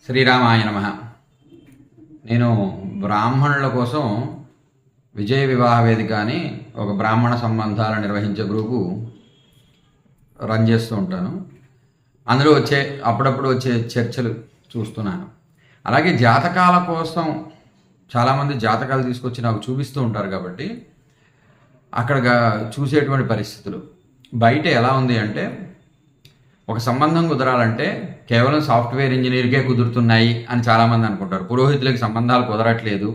శ్రీరామాయ నమః. నేను బ్రాహ్మణుల కోసం విజయ వివాహ వేదిక అని ఒక బ్రాహ్మణ సంబంధాలు నిర్వహించే గ్రూపు రన్ చేస్తూ ఉంటాను. అందులో అప్పుడప్పుడు వచ్చే చర్చలు చూస్తున్నాను. అలాగే జాతకాల కోసం చాలామంది జాతకాలు తీసుకొచ్చి నాకు చూపిస్తూ ఉంటారు. కాబట్టి అక్కడ చూసేటువంటి పరిస్థితులు బయట ఎలా ఉంది అంటే, ఒక సంబంధం కుదరాలంటే కేవలం సాఫ్ట్వేర్ ఇంజనీర్కే కుదురుతున్నాయి అని చాలామంది అనుకుంటారు. పురోహితులకి సంబంధాలు కుదరట్లేదు,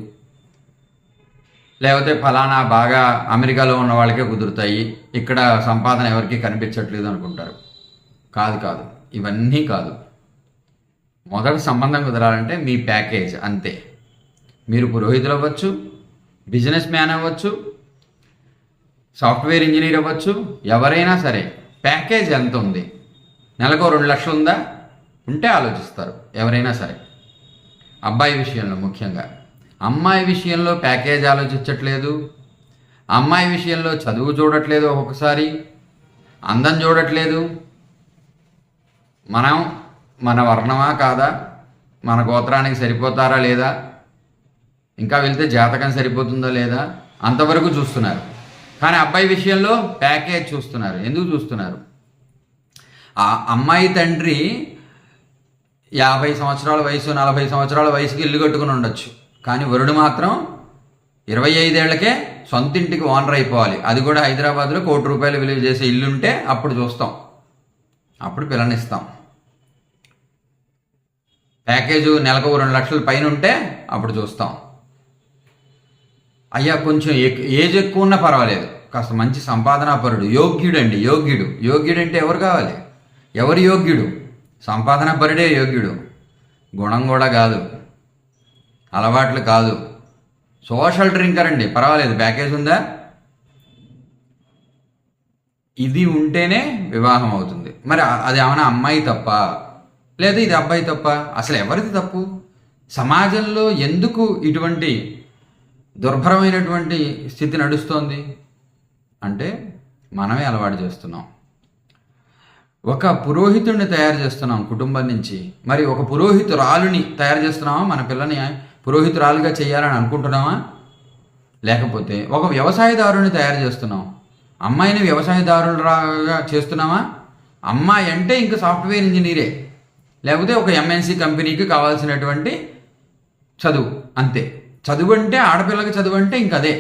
లేకపోతే ఫలానా బాగా అమెరికాలో ఉన్న వాళ్ళకే కుదురుతాయి, ఇక్కడ సంపాదన ఎవరికి కనిపించట్లేదు అనుకుంటారు. కాదు, ఇవన్నీ కాదు. మొదటి సంబంధం కుదరాలంటే మీ ప్యాకేజ్ అంతే. మీరు పురోహితులు అవ్వచ్చు, బిజినెస్ మ్యాన్ అవ్వచ్చు, సాఫ్ట్వేర్ ఇంజనీర్ అవ్వచ్చు, ఎవరైనా సరే ప్యాకేజ్ ఎంత ఉంది, నెలకు 2 లక్షలు ఉందా, ఉంటే ఆలోచిస్తారు ఎవరైనా సరే. అబ్బాయి విషయంలో ముఖ్యంగా. అమ్మాయి విషయంలో ప్యాకేజ్ ఆలోచించట్లేదు, అమ్మాయి విషయంలో చదువు చూడట్లేదు, ఒక్కొక్కసారి అందం చూడట్లేదు, మన వర్ణమా కాదా, మన గోత్రానికి సరిపోతారా లేదా, ఇంకా వెళ్తే జాతకం సరిపోతుందా లేదా, అంతవరకు చూస్తున్నారు. కానీ అబ్బాయి విషయంలో ప్యాకేజ్ చూస్తున్నారు. ఎందుకు చూస్తున్నారు? ఆ అమ్మాయి తండ్రి 50 సంవత్సరాల వయసు, 40 సంవత్సరాల వయసుకి ఇల్లు కట్టుకుని ఉండొచ్చు. కానీ వరుడు మాత్రం 25 ఏళ్లకే సొంత ఇంటికి ఓనర్ అయిపోవాలి. అది కూడా హైదరాబాద్లో ₹1,00,00,000 విలువ చేసే ఇల్లు ఉంటే అప్పుడు చూస్తాం, అప్పుడు పిల్లనిస్తాం. ప్యాకేజు నెలకు 2 లక్షల పైన ఉంటే అప్పుడు చూస్తాం. అయ్యా కొంచెం ఏజ్ ఎక్కువ ఉన్నా పర్వాలేదు, కాస్త మంచి సంపాదనా పరుడు, యోగ్యుడండి. యోగ్యుడు అంటే ఎవరు కావాలి? ఎవరు యోగ్యుడు? సంపాదన పరుడే యోగ్యుడు. గుణం కూడా కాదు, అలవాట్లు కాదు, సోషల్ డ్రింకర్ అండి, పర్వాలేదు, ప్యాకేజ్ ఉందా, ఇది ఉంటేనే వివాహం అవుతుంది. మరి అది ఏమైనా అమ్మాయి తప్ప, లేదా ఇది అబ్బాయి తప్ప? అసలు ఎవరిది తప్పు? సమాజంలో ఎందుకు ఇటువంటి దుర్భరమైనటువంటి స్థితి నడుస్తోంది అంటే మనమే అలవాటు చేస్తున్నాం. ఒక పురోహితుడిని తయారు చేస్తున్నాం కుటుంబం నుంచి, మరి ఒక పురోహితురాలుని తయారు చేస్తున్నామా? మన పిల్లని పురోహితురాలుగా చేయాలని అనుకుంటున్నామా? లేకపోతే ఒక వ్యవసాయదారుని తయారు చేస్తున్నాం, అమ్మాయిని వ్యవసాయదారులుగా చేస్తున్నామా? అమ్మాయి అంటే ఇంకా సాఫ్ట్వేర్ ఇంజనీరే, లేకపోతే ఒక ఎంఎన్సి కంపెనీకి కావాల్సినటువంటి చదువు, అంతే. చదువు అంటే ఆడపిల్లకి చదువు అంటే ఇంక అదే.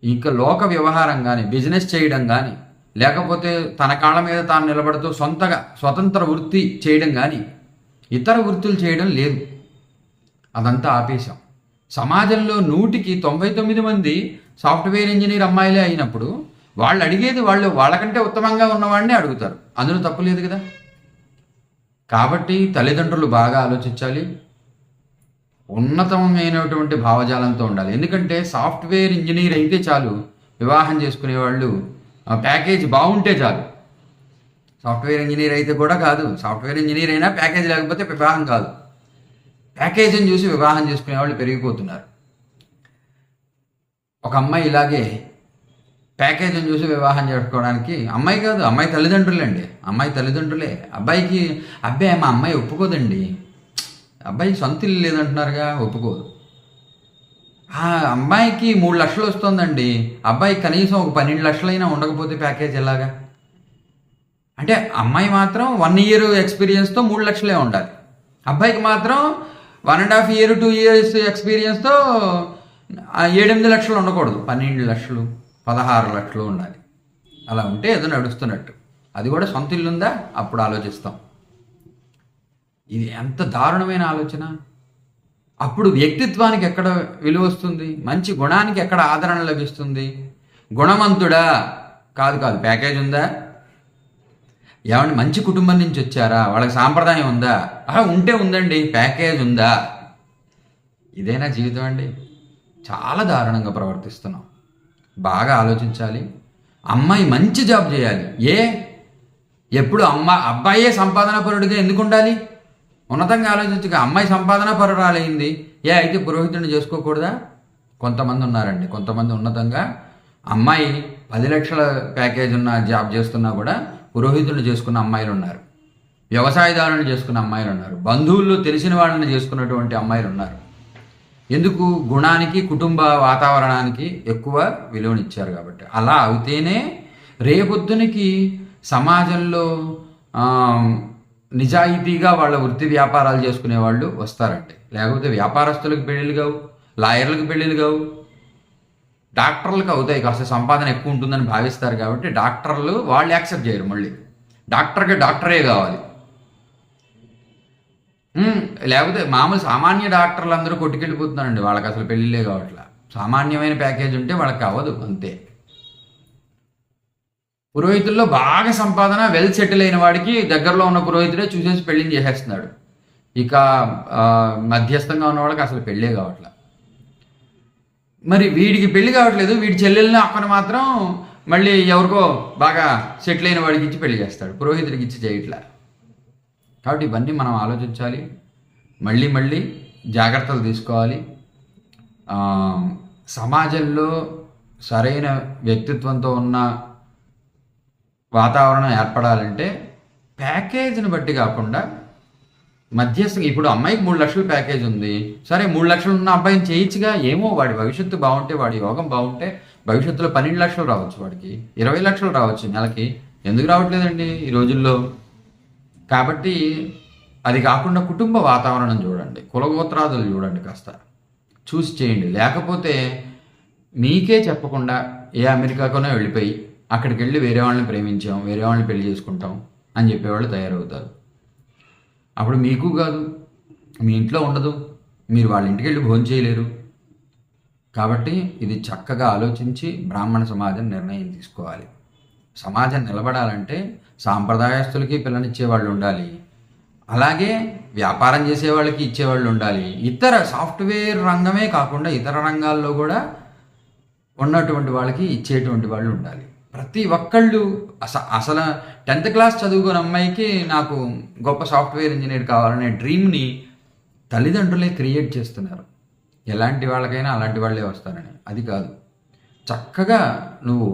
ఇంకా లోక వ్యవహారం కానీ, బిజినెస్ చేయడం కానీ, లేకపోతే తన కాళ్ళ మీద తాను నిలబడుతూ సొంతగా స్వతంత్ర వృత్తి చేయడం కానీ, ఇతర వృత్తులు చేయడం లేదు. అదంతా ఆపేశాం. సమాజంలో 100కి 99 మంది సాఫ్ట్వేర్ ఇంజనీర్ అమ్మాయిలే అయినప్పుడు వాళ్ళు అడిగేది వాళ్ళకంటే ఉత్తమంగా ఉన్నవాడిని అడుగుతారు. అందులో తప్పు లేదు కదా. కాబట్టి తల్లిదండ్రులు బాగా ఆలోచించాలి, ఉన్నతమైనటువంటి భావజాలంతో ఉండాలి. ఎందుకంటే సాఫ్ట్వేర్ ఇంజనీర్ అయితే చాలు, వివాహం చేసుకునే వాళ్ళు ప్యాకేజ్ బాగుంటే చాలు. సాఫ్ట్వేర్ ఇంజనీర్ అయితే కూడా కాదు, సాఫ్ట్వేర్ ఇంజనీర్ అయినా ప్యాకేజ్ లేకపోతే వివాహం కాదు. ప్యాకేజీని చూసి వివాహం చేసుకునే వాళ్ళు పెరిగిపోతున్నారు. ఒక అమ్మాయి ఇలాగే ప్యాకేజీని చూసి వివాహం చేసుకోవడానికి, అమ్మాయి కాదు, అమ్మాయి తల్లిదండ్రులండి, అమ్మాయి తల్లిదండ్రులే. అబ్బాయికి మా అమ్మాయి ఒప్పుకోదండి, అబ్బాయి సొంత ఇల్లు లేదంటున్నారుగా, ఒప్పుకోదు. ఆ అమ్మాయికి 3 లక్షలు వస్తుందండి, అబ్బాయి కనీసం ఒక 12 లక్షలైనా ఉండకపోతే ప్యాకేజ్ ఎలాగా? అంటే అమ్మాయి మాత్రం 1 ఇయర్ ఎక్స్పీరియన్స్తో 3 లక్షలే ఉండాలి, అబ్బాయికి మాత్రం 1.5 ఇయర్ 2 ఇయర్స్ ఎక్స్పీరియన్స్తో 7-8 లక్షలు ఉండకూడదు, 12 లక్షలు 16 లక్షలు ఉండాలి. అలా ఉంటే ఏదో నడుస్తున్నట్టు. అది కూడా సొంత ఇల్లు ఉందా, అప్పుడు ఆలోచిస్తాం. ఇది ఎంత దారుణమైన ఆలోచన. అప్పుడు వ్యక్తిత్వానికి ఎక్కడ విలువ వస్తుంది? మంచి గుణానికి ఎక్కడ ఆదరణ లభిస్తుంది? గుణవంతుడా? కాదు, ప్యాకేజ్ ఉందా? ఏమంటే మంచి కుటుంబం నుంచి వచ్చారా, వాళ్ళకి సాంప్రదాయం ఉందా? ఉంటే ఉందండి, ప్యాకేజ్ ఉందా? ఇదేనా జీవితం అండి? చాలా దారుణంగా ప్రవర్తిస్తున్నాం. బాగా ఆలోచించాలి. అమ్మాయి మంచి జాబ్ చేయాలి. ఎప్పుడు అబ్బాయే సంపాదన పరుడిగా ఎందుకు ఉండాలి? ఉన్నతంగా ఆలోచించగా అమ్మాయి సంపాదన పరురాలైంది, అయితే పురోహితుడిని చేసుకోకూడదా? కొంతమంది ఉన్నారండి, కొంతమంది ఉన్నతంగా అమ్మాయి 10 లక్షల ప్యాకేజ్ ఉన్న జాబ్ చేస్తున్నా కూడా పురోహితుడిని చేసుకున్న అమ్మాయిలు ఉన్నారు. వ్యవసాయదారులను చేసుకున్న అమ్మాయిలు ఉన్నారు, బంధువుల్లో తెలిసిన వాళ్ళని చేసుకున్నటువంటి అమ్మాయిలు ఉన్నారు. ఎందుకు? గుణానికి, కుటుంబ వాతావరణానికి ఎక్కువ విలువనిచ్చారు కాబట్టి. అలా అయితేనే రేపొద్దునికి సమాజంలో నిజాయితీగా వాళ్ళ వృత్తి వ్యాపారాలు చేసుకునే వాళ్ళు వస్తారండి. లేకపోతే వ్యాపారస్తులకు పెళ్ళిళ్ళు కావు, లాయర్లకు పెళ్ళిళ్ళు కావు, డాక్టర్లకు అవుతాయి, కాస్త సంపాదన ఎక్కువ ఉంటుందని భావిస్తారు కాబట్టి డాక్టర్లు వాళ్ళు యాక్సెప్ట్ చేయరు. మళ్ళీ డాక్టర్కి డాక్టరే కావాలి. లేకపోతే మామూలు సామాన్య డాక్టర్లు అందరూ కొట్టుకెళ్ళిపోతున్నారండి, వాళ్ళకి అసలు పెళ్ళిళ్ళే కావట్లా. సామాన్యమైన ప్యాకేజ్ ఉంటే వాళ్ళకి అవ్వదు, అంతే. పురోహితుల్లో బాగా సంపాదన, వెల్ సెటిల్ అయిన వాడికి దగ్గరలో ఉన్న పురోహితుడే చూసేసి పెళ్ళిని చేసేస్తున్నాడు. ఇక మధ్యస్థంగా ఉన్న వాళ్ళకి అసలు పెళ్ళే కావట్లా. మరి వీడికి పెళ్లి కావట్లేదు, వీడి చెల్లెల్ని అక్కను మాత్రం మళ్ళీ ఎవరికో బాగా సెటిల్ అయిన వాడికి ఇచ్చి పెళ్లి చేస్తాడు, పురోహితుడికి ఇచ్చి చేయట్లా. కాబట్టి ఇవన్నీ మనం ఆలోచించాలి, మళ్ళీ మళ్ళీ జాగ్రత్తలు తీసుకోవాలి. సమాజంలో సరైన వ్యక్తిత్వంతో ఉన్న వాతావరణం ఏర్పడాలంటే ప్యాకేజీని బట్టి కాకుండా మధ్యస్థంగా, ఇప్పుడు అమ్మాయికి 3 లక్షల ప్యాకేజ్ ఉంది, సరే 3 లక్షలు ఉన్న అబ్బాయిని చేయొచ్చుగా. ఏమో వాడి భవిష్యత్తు బాగుంటే, వాడి యోగం బాగుంటే భవిష్యత్తులో 12 లక్షలు రావచ్చు, వాడికి 20 లక్షలు రావచ్చు నెలకి. ఎందుకు రావట్లేదండి ఈ రోజుల్లో? కాబట్టి అది కాకుండా కుటుంబ వాతావరణం చూడండి, కులగోత్రాదులు చూడండి, కాస్త చూసి చేయండి. లేకపోతే మీకే చెప్పకుండా ఏ అమెరికాకోనో వెళ్ళిపోయి అక్కడికి వెళ్ళి వేరే వాళ్ళని ప్రేమించాం, వేరే వాళ్ళని పెళ్లి చేసుకుంటాం అని చెప్పేవాళ్ళు తయారవుతారు. అప్పుడు మీకు కాదు, మీ ఇంట్లో ఉండదు, మీరు వాళ్ళ ఇంటికి వెళ్ళి భోజనం చేయలేరు. కాబట్టి ఇది చక్కగా ఆలోచించి బ్రాహ్మణ సమాజం నిర్ణయం తీసుకోవాలి. సమాజం నిలబడాలంటే సాంప్రదాయస్తులకి పిల్లనిచ్చేవాళ్ళు ఉండాలి, అలాగే వ్యాపారం చేసే వాళ్ళకి ఇచ్చేవాళ్ళు ఉండాలి. ఇతర సాఫ్ట్వేర్ రంగమే కాకుండా ఇతర రంగాల్లో కూడా ఉన్నటువంటి వాళ్ళకి ఇచ్చేటువంటి వాళ్ళు ఉండాలి. ప్రతి ఒక్కళ్ళు అసలు 10th క్లాస్ చదువుకున్న అమ్మాయికి నాకు గొప్ప సాఫ్ట్వేర్ ఇంజనీర్ కావాలనే డ్రీమ్ని తల్లిదండ్రులే క్రియేట్ చేస్తున్నారు. ఎలాంటి వాళ్ళకైనా అలాంటి వాళ్ళే వస్తారని. అది కాదు, చక్కగా నువ్వు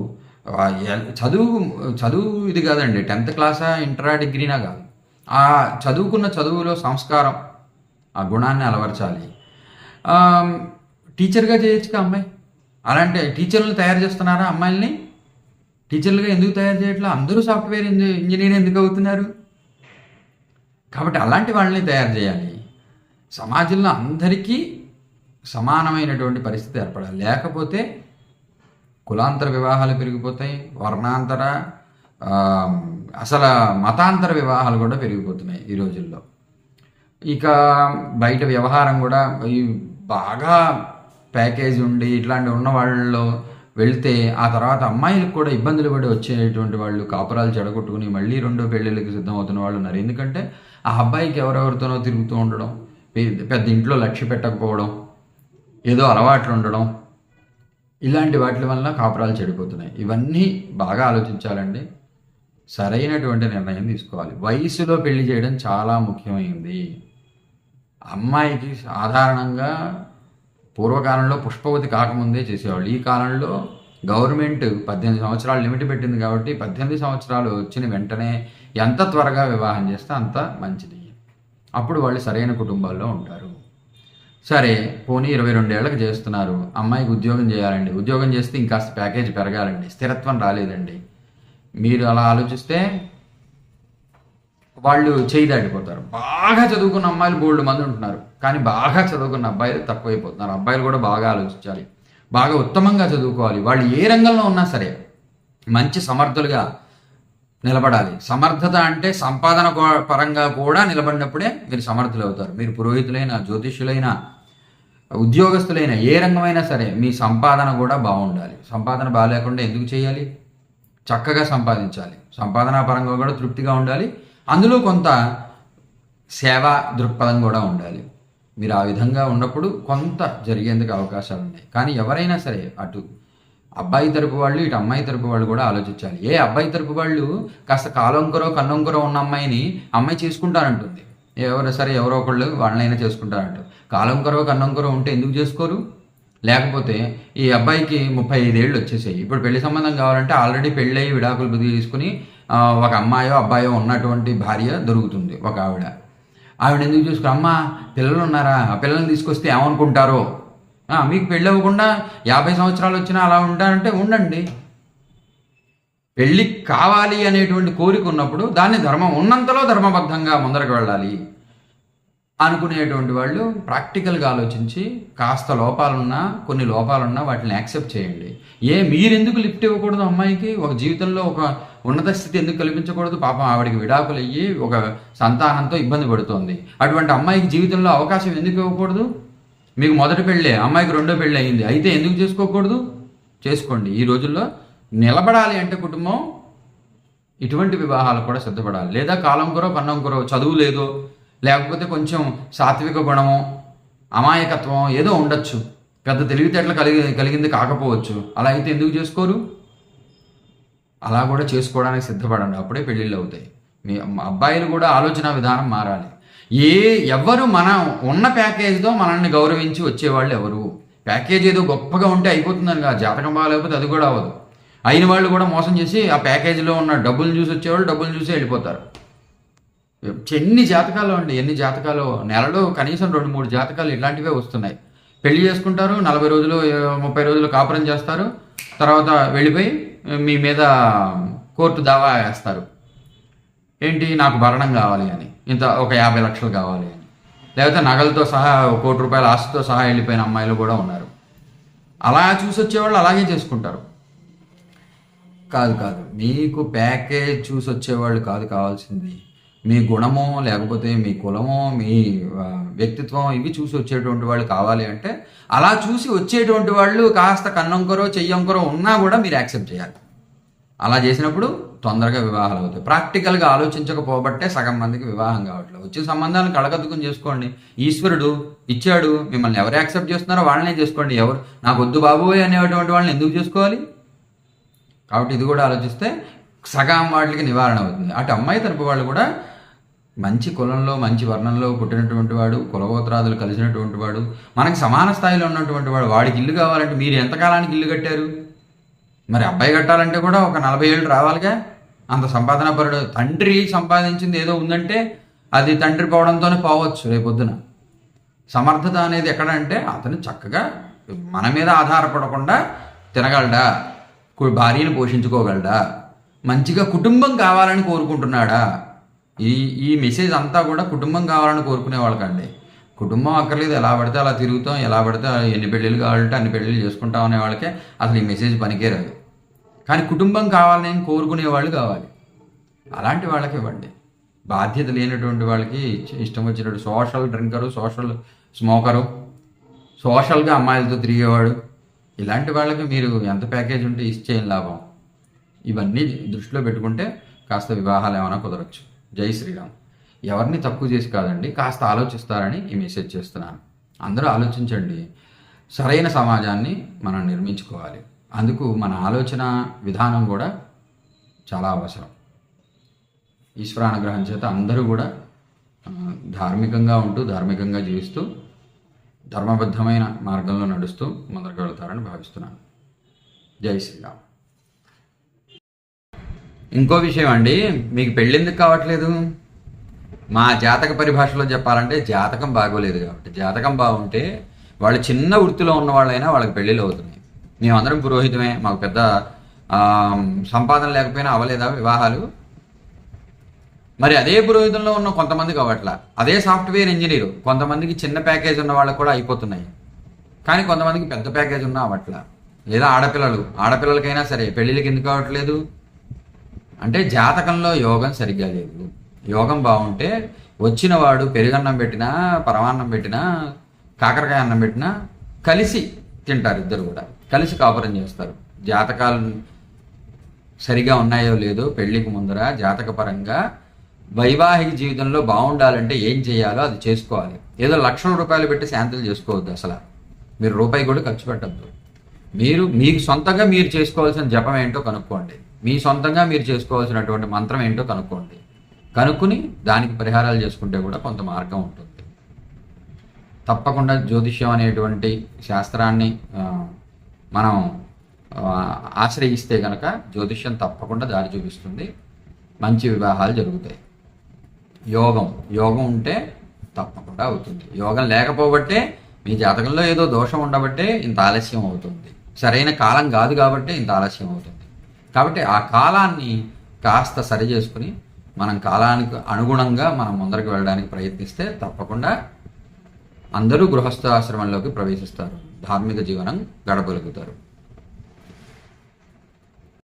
చదువు ఇది కాదండి, 10th క్లాసా ఇంటరా డిగ్రీనా కాదు, ఆ చదువుకున్న చదువులో సంస్కారం, ఆ గుణాన్ని అలవర్చాలి. టీచర్గా చేయొచ్చుగా అమ్మాయి. అలాంటి టీచర్లు తయారు చేస్తున్నారా అమ్మాయిల్ని? టీచర్లుగా ఎందుకు తయారు చేయట్లా? అందరూ సాఫ్ట్వేర్ ఇంజనీర్ ఎందుకు అవుతున్నారు? కాబట్టి అలాంటి వాళ్ళని తయారు చేయాలి. సమాజంలో అందరికీ సమానమైనటువంటి పరిస్థితి ఏర్పడాలి. లేకపోతే కులాంతర వివాహాలు పెరిగిపోతాయి, వర్ణాంతర అసలు మతాంతర వివాహాలు కూడా పెరిగిపోతున్నాయి ఈ రోజుల్లో. ఇక బయట వ్యవహారం కూడా ఈ బాగా ప్యాకేజ్ ఉండి ఇట్లాంటి ఉన్న వాళ్ళలో వెళ్తే ఆ తర్వాత అమ్మాయిలకు కూడా ఇబ్బందులు పడి వచ్చేటువంటి వాళ్ళు కాపురాలు చెడగొట్టుకుని మళ్ళీ 2వ పెళ్ళిళ్ళకి సిద్ధమవుతున్న వాళ్ళు ఉన్నారు. ఎందుకంటే ఆ అబ్బాయికి ఎవరెవరితోనో తిరుగుతూ ఉండడం, పెద్ద ఇంట్లో లక్ష్య పెట్టకపోవడం, ఏదో అలవాట్లు ఉండడం, ఇలాంటి వాటి వల్ల కాపురాలు చెడిపోతున్నాయి. ఇవన్నీ బాగా ఆలోచించాలండి, సరైనటువంటి నిర్ణయం తీసుకోవాలి. వయసులో పెళ్లి చేయడం చాలా ముఖ్యమైంది. అమ్మాయికి సాధారణంగా పూర్వకాలంలో పుష్పవతి కాకముందే చేసేవాళ్ళు. ఈ కాలంలో గవర్నమెంట్ 18 సంవత్సరాలు లిమిట్ పెట్టింది కాబట్టి 18 సంవత్సరాలు వచ్చిన వెంటనే ఎంత త్వరగా వివాహం చేస్తే అంత మంచిది. అప్పుడు వాళ్ళు సరైన కుటుంబాల్లో ఉంటారు. సరే పోనీ 22 ఏళ్ళకి చేస్తున్నారు, అమ్మాయికి ఉద్యోగం చేయాలండి, ఉద్యోగం చేస్తే ఇంకాస్త ప్యాకేజ్ పెరగాలండి, స్థిరత్వం రాలేదండి. మీరు అలా ఆలోచిస్తే వాళ్ళు చేయి దాటిపోతారు. బాగా చదువుకున్న అమ్మాయిలు బోల్డ్ మంది ఉంటున్నారు, కానీ బాగా చదువుకున్న అబ్బాయిలు తక్కువైపోతున్నారు. అబ్బాయిలు కూడా బాగా ఆలోచించాలి, బాగా ఉత్తమంగా చదువుకోవాలి. వాళ్ళు ఏ రంగంలో ఉన్నా సరే మంచి సమర్థులుగా నిలబడాలి. సమర్థత అంటే సంపాదన పరంగా కూడా నిలబడినప్పుడే మీరు సమర్థులు అవుతారు. మీరు పురోహితులైన, జ్యోతిష్యులైన, ఉద్యోగస్తులైన ఏ రంగమైనా సరే మీ సంపాదన కూడా బాగుండాలి. సంపాదన బాగాలేకుండా ఎందుకు చేయాలి? చక్కగా సంపాదించాలి, సంపాదనా పరంగా కూడా తృప్తిగా ఉండాలి, అందులో కొంత సేవా దృక్పథం కూడా ఉండాలి. మీరు ఆ విధంగా ఉన్నప్పుడు కొంత జరిగేందుకు అవకాశాలు ఉన్నాయి. కానీ ఎవరైనా సరే అటు అబ్బాయి తరపు వాళ్ళు ఇటు అమ్మాయి తరపు వాళ్ళు కూడా ఆలోచించాలి. అబ్బాయి తరపు వాళ్ళు కాస్త కాలొంకరో కన్నొంకరో ఉన్న అమ్మాయిని అమ్మాయి చేసుకుంటానంటుంది. ఎవరో ఒకళ్ళు వాళ్ళనైనా చేసుకుంటారంటారు. కాలొంకరో కన్నొంకరో ఉంటే ఎందుకు చేసుకోరు? లేకపోతే ఈ అబ్బాయికి 35 ఏళ్ళు వచ్చేసాయి, ఇప్పుడు పెళ్లి సంబంధం కావాలంటే ఆల్రెడీ పెళ్ళయి విడాకులు తీసుకుని ఒక అమ్మాయో అబ్బాయో ఉన్నటువంటి భార్య దొరుకుతుంది ఒక ఆవిడ ఎందుకు చూసుకో, అమ్మ పిల్లలు ఉన్నారా, ఆ పిల్లల్ని తీసుకొస్తే ఏమనుకుంటారో, మీకు పెళ్ళి అవ్వకుండా 50 సంవత్సరాలు వచ్చినా అలా ఉంటారంటే ఉండండి. పెళ్ళి కావాలి అనేటువంటి కోరిక ఉన్నప్పుడు దాన్ని ధర్మం ఉన్నంతలో ధర్మబద్ధంగా ముందరకు వెళ్ళాలి అనుకునేటువంటి వాళ్ళు ప్రాక్టికల్గా ఆలోచించి కాస్త లోపాలున్నా కొన్ని లోపాలున్నా వాటిని యాక్సెప్ట్ చేయండి. మీరెందుకు లిఫ్ట్ ఇవ్వకూడదు అమ్మాయికి? ఒక జీవితంలో ఒక ఉన్నత స్థితి ఎందుకు కల్పించకూడదు? పాపం ఆవిడికి విడాకులు అయ్యి ఒక సంతానంతో ఇబ్బంది పడుతోంది. అటువంటి అమ్మాయికి జీవితంలో అవకాశం ఎందుకు ఇవ్వకూడదు? మీకు మొదటి పెళ్ళే, అమ్మాయికి రెండో పెళ్ళి అయింది, అయితే ఎందుకు చేసుకోకూడదు? చేసుకోండి. ఈ రోజుల్లో నిలబడాలి అంటే కుటుంబం ఇటువంటి వివాహాలు కూడా సిద్ధపడాలి. లేదా కాలంకురో కన్నంకురో, చదువు లేదో లేకపోతే కొంచెం సాత్విక గుణమో అమాయకత్వం ఏదో ఉండొచ్చు, పెద్ద తెలివితేటలు కలిగింది కాకపోవచ్చు. అలా అయితే ఎందుకు చేసుకోరు? అలా కూడా చేసుకోవడానికి సిద్ధపడండి, అప్పుడే పెళ్ళిళ్ళు అవుతాయి. మీ అబ్బాయిలు కూడా ఆలోచన విధానం మారాలి. ఎవరు మనం ఉన్న ప్యాకేజ్తో మనల్ని గౌరవించి వచ్చేవాళ్ళు ఎవరు? ప్యాకేజ్ ఏదో గొప్పగా ఉంటే అయిపోతుందని కాదు, జాతకం బాగాలేకపోతే అది కూడా అవ్వదు. అయిన వాళ్ళు కూడా మోసం చేసి ఆ ప్యాకేజీలో ఉన్న డబ్బులు చూసి వచ్చేవాళ్ళు డబ్బులు చూసి వెళ్ళిపోతారు. ఎన్ని జాతకాలు అండి, ఎన్ని జాతకాలు! నెలలో కనీసం 2-3 జాతకాలు ఇట్లాంటివే వస్తున్నాయి. పెళ్లి చేసుకుంటారు, 40 రోజులు 30 రోజులు కాపురం చేస్తారు, తర్వాత వెళ్ళిపోయి మీ మీద కోర్టు దావా వేస్తారు. ఏంటి, నాకు భరణం కావాలి అని, ఇంత ఒక 50 లక్షలు కావాలి అని, లేకపోతే నగలతో సహా 1 కోటి రూపాయల ఆస్తితో సహా వెళ్ళిపోయిన అమ్మాయిలు కూడా ఉన్నారు. అలా చూసి వచ్చేవాళ్ళు అలాగే చేసుకుంటారు. కాదు, మీకు ప్యాకేజ్ చూసి వచ్చేవాళ్ళు కాదు కావాల్సింది, మీ గుణమో లేకపోతే మీ కులమో మీ వ్యక్తిత్వం ఇవి చూసి వచ్చేటువంటి వాళ్ళు కావాలి. అంటే అలా చూసి వచ్చేటువంటి వాళ్ళు కాస్త కన్నంకరో చెయ్యంకరో ఉన్నా కూడా మీరు యాక్సెప్ట్ చేయాలి. అలా చేసినప్పుడు తొందరగా వివాహాలు అవుతాయి. ప్రాక్టికల్గా ఆలోచించకపోబట్టే సగం మందికి వివాహం కావట్లేదు. వచ్చే సంబంధాలను కళకద్దుకుని చేసుకోండి. ఈశ్వరుడు ఇచ్చాడు, మిమ్మల్ని ఎవరు యాక్సెప్ట్ చేస్తున్నారో వాళ్ళనే చేసుకోండి. ఎవరు నాకు వద్దు బాబోయ్ అనేటువంటి వాళ్ళని ఎందుకు చేసుకోవాలి? కాబట్టి ఇది కూడా ఆలోచిస్తే సగం వాటికి నివారణ అవుతుంది. అటు అమ్మాయి తరపు వాళ్ళు కూడా మంచి కులంలో మంచి వర్ణంలో పుట్టినటువంటి వాడు, కులగోత్రాదులు కలిసినటువంటి వాడు, మనకి సమాన స్థాయిలో ఉన్నటువంటి వాడు, వాడికి ఇల్లు కావాలంటే మీరు ఎంతకాలానికి ఇల్లు కట్టారు? మరి అబ్బాయి కట్టాలంటే కూడా ఒక 40 ఏళ్ళు రావాలిగా. అంత సంపాదన పరుడు. తండ్రి సంపాదించింది ఏదో ఉందంటే అది తండ్రి పోవడంతోనే పోవచ్చు రేపొద్దున. సమర్థత అనేది ఎక్కడంటే అతను చక్కగా మన మీద ఆధారపడకుండా తినగలడా, భార్యను పోషించుకోగలడా, మంచిగా కుటుంబం కావాలని కోరుకుంటున్నాడా? ఈ మెసేజ్ అంతా కూడా కుటుంబం కావాలని కోరుకునే వాళ్ళకండి. కుటుంబం అక్కర్లేదు, ఎలా పడితే అలా తిరుగుతాం, ఎలా పడితే ఎన్ని పెళ్ళిళ్ళు కావాలంటే అన్ని పెళ్ళిళ్ళు చేసుకుంటాం అనే వాళ్ళకే అసలు ఈ మెసేజ్ పనికేరాదు. కానీ కుటుంబం కావాలని కోరుకునే వాళ్ళు కావాలి. అలాంటి వాళ్ళకి ఇవ్వండి. బాధ్యత లేనటువంటి వాళ్ళకి ఇష్టం వచ్చినట్టు సోషల్ డ్రింకరు, సోషల్ స్మోకరు, సోషల్గా అమ్మాయిలతో తిరిగేవాడు, ఇలాంటి వాళ్ళకి మీరు ఎంత ప్యాకేజ్ ఉంటే ఇచ్చేయం లాభం. ఇవన్నీ దృష్టిలో పెట్టుకుంటే కాస్త వివాహాలు ఏమైనా కుదరచ్చు. జై శ్రీరామ్. ఎవరిని తక్కువ చేసి కాదండి, కాస్త ఆలోచిస్తారని ఈ మెసేజ్ చేస్తున్నాను. అందరూ ఆలోచించండి. సరైన సమాజాన్ని మనం నిర్మించుకోవాలి. అందుకు మన ఆలోచన విధానం కూడా చాలా అవసరం. ఈశ్వరానుగ్రహం చేత అందరూ కూడా ధార్మికంగా ఉంటూ ధార్మికంగా జీవిస్తూ ధర్మబద్ధమైన మార్గంలో నడుస్తూ ముందరకు వెళతారని భావిస్తున్నాను. జై శ్రీరామ్. ఇంకో విషయం అండి, మీకు పెళ్ళెందుకు కావట్లేదు? మా జాతక పరిభాషలో చెప్పాలంటే జాతకం బాగోలేదు కాబట్టి. జాతకం బాగుంటే వాళ్ళు చిన్న వృత్తిలో ఉన్న వాళ్ళైనా వాళ్ళకి పెళ్ళిళ్ళు అవుతున్నాయి. మేమందరం పురోహితమే, మాకు పెద్ద సంపాదన లేకపోయినా అవ్వలేదా వివాహాలు? మరి అదే పురోహితంలో ఉన్న కొంతమందికి అవ్వట్లా. అదే సాఫ్ట్వేర్ ఇంజనీరు కొంతమందికి చిన్న ప్యాకేజ్ ఉన్న వాళ్ళకు కూడా అయిపోతున్నాయి, కానీ కొంతమందికి పెద్ద ప్యాకేజ్ ఉన్నా అవ్వట్లా. లేదా ఆడపిల్లలకైనా సరే పెళ్ళిళ్ళకి ఎందుకు అవ్వట్లేదు అంటే జాతకంలో యోగం సరిగ్గా లేదు. యోగం బాగుంటే వచ్చిన వాడు పెరుగన్నం పెట్టినా పరమాన్నం పెట్టినా కాకరకాయ అన్నం పెట్టినా కలిసి తింటారు, ఇద్దరు కూడా కలిసి కాపురం చేస్తారు. జాతకాలు సరిగా ఉన్నాయో లేదో పెళ్లికి ముందర జాతకపరంగా వైవాహిక జీవితంలో బాగుండాలంటే ఏం చేయాలో అది చేసుకోవాలి. ఏదో లక్షల రూపాయలు పెట్టి శాంతులు చేసుకోవద్దు. అసలు మీరు రూపాయి కూడా ఖర్చు పెట్టద్దు. మీకు సొంతంగా మీరు చేసుకోవాల్సిన జపం ఏంటో కనుక్కోండి. మీ సొంతంగా మీరు చేసుకోవాల్సినటువంటి మంత్రం ఏంటో కనుక్కుని దానికి పరిహారాలు చేసుకుంటే కూడా కొంత మార్గం ఉంటుంది. తప్పకుండా జ్యోతిష్యం అనేటువంటి శాస్త్రాన్ని మనం ఆశ్రయిస్తే కనుక జ్యోతిష్యం తప్పకుండా దారి చూపిస్తుంది. మంచి వివాహాలు జరుగుతాయి. యోగం యోగం ఉంటే తప్పకుండా అవుతుంది. యోగం లేకపోబట్టే మీ జాతకంలో ఏదో దోషం ఉండబట్టే ఇంత ఆలస్యం అవుతుంది. సరైన కాలం కాదు కాబట్టి ఇంత ఆలస్యం అవుతుంది. కాబట్టి ఆ కాలాన్ని కాస్త సరి చేసుకుని మనం కాలానికి అనుగుణంగా మనం ముందరికి వెళ్ళడానికి ప్రయత్నిస్తే తప్పకుండా అందరూ గృహస్థాశ్రమంలోకి ప్రవేశిస్తారు, ధార్మిక జీవనం గడపగలుగుతారు.